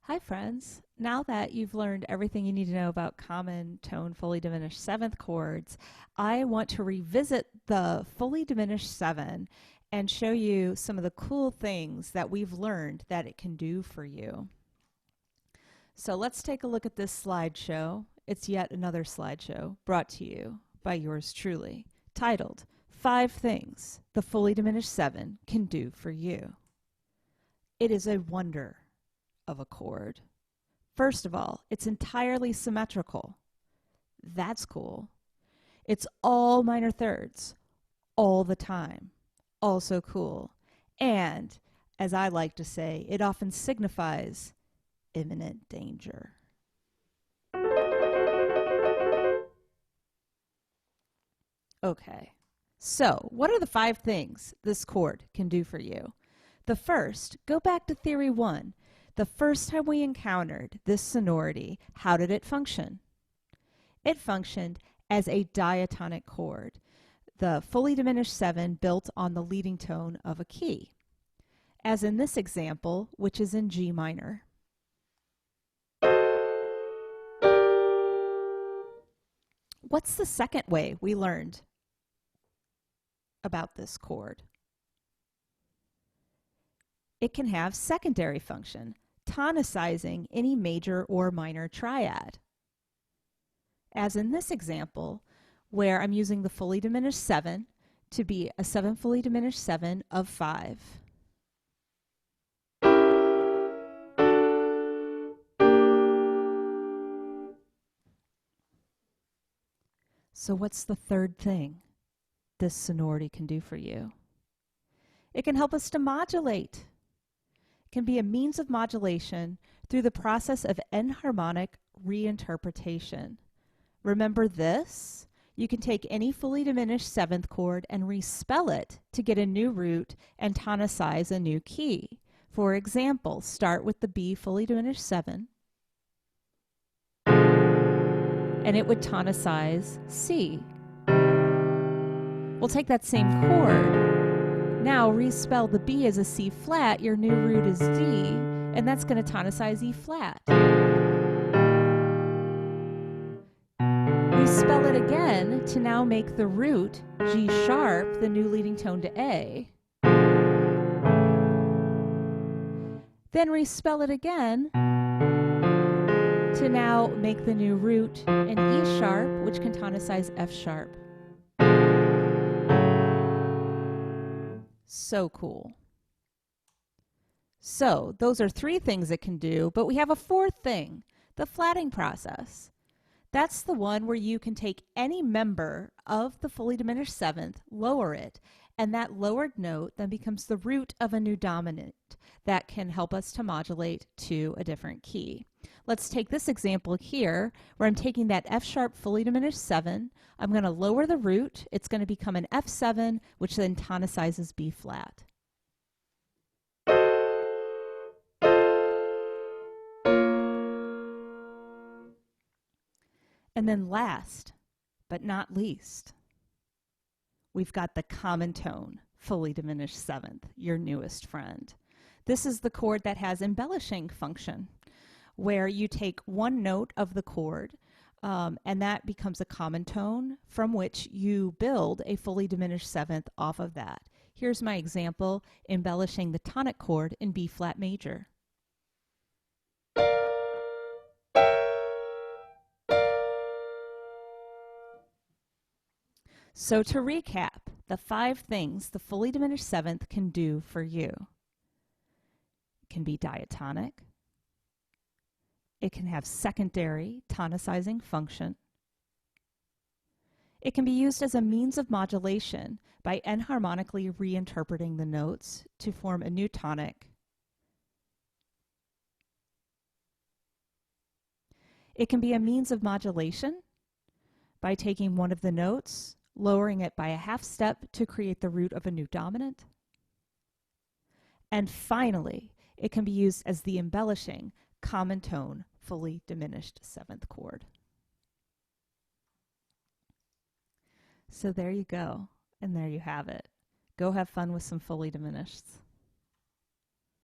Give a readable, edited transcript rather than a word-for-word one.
Hi friends! Now that you've learned everything you need to know about common tone fully diminished seventh chords, I want to revisit the fully diminished 7 and show you some of the cool things that we've learned that it can do for you. So let's take a look at this slideshow. It's yet another slideshow brought to you by yours truly, titled 5 Things the Fully Diminished 7 Can Do for You. It is a wonder of a chord. First of all, it's entirely symmetrical. That's cool. It's all minor thirds all the time. Also cool. And, as I like to say, it often signifies imminent danger. Okay, so what are the 5 things this chord can do for you? The first, go back to theory 1. The first time we encountered this sonority, how did it function? It functioned as a diatonic chord, the fully diminished 7 built on the leading tone of a key, as in this example, which is in G minor. What's the second way we learned about this chord? It can have secondary function, tonicizing any major or minor triad. As in this example, where I'm using the fully diminished 7 to be a 7 fully diminished 7 of 5. So what's the third thing this sonority can do for you? It can help us to modulate. Can be a means of modulation through the process of enharmonic reinterpretation. Remember this? You can take any fully diminished 7th chord and respell it to get a new root and tonicize a new key. For example, start with the B fully diminished 7 and it would tonicize C. We'll take that same chord. Now respell the B as a C flat, your new root is D, and that's going to tonicize E flat. Respell it again to now make the root G sharp, the new leading tone to A. Then respell it again to now make the new root an E sharp, which can tonicize F sharp. So cool. So those are 3 things it can do, but we have a 4th thing, the flatting process. That's the one where you can take any member of the fully diminished 7th, lower it, and that lowered note then becomes the root of a new dominant that can help us to modulate to a different key. Let's take this example here where I'm taking that F sharp fully diminished 7. I'm going to lower the root. It's going to become an F7, which then tonicizes B flat. And then last, but not least, we've got the common tone, fully diminished 7th, your newest friend. This is the chord that has embellishing function, where you take one note of the chord, and that becomes a common tone from which you build a fully diminished 7th off of that. Here's my example, embellishing the tonic chord in B flat major. So to recap, the 5 things the fully diminished 7th can do for you. It can be diatonic. It can have secondary tonicizing function. It can be used as a means of modulation by enharmonically reinterpreting the notes to form a new tonic. It can be a means of modulation by taking one of the notes, lowering it by a half step to create the root of a new dominant. And finally, it can be used as the embellishing common tone fully diminished 7th chord. So there you go, and there you have it. Go have fun with some fully diminished.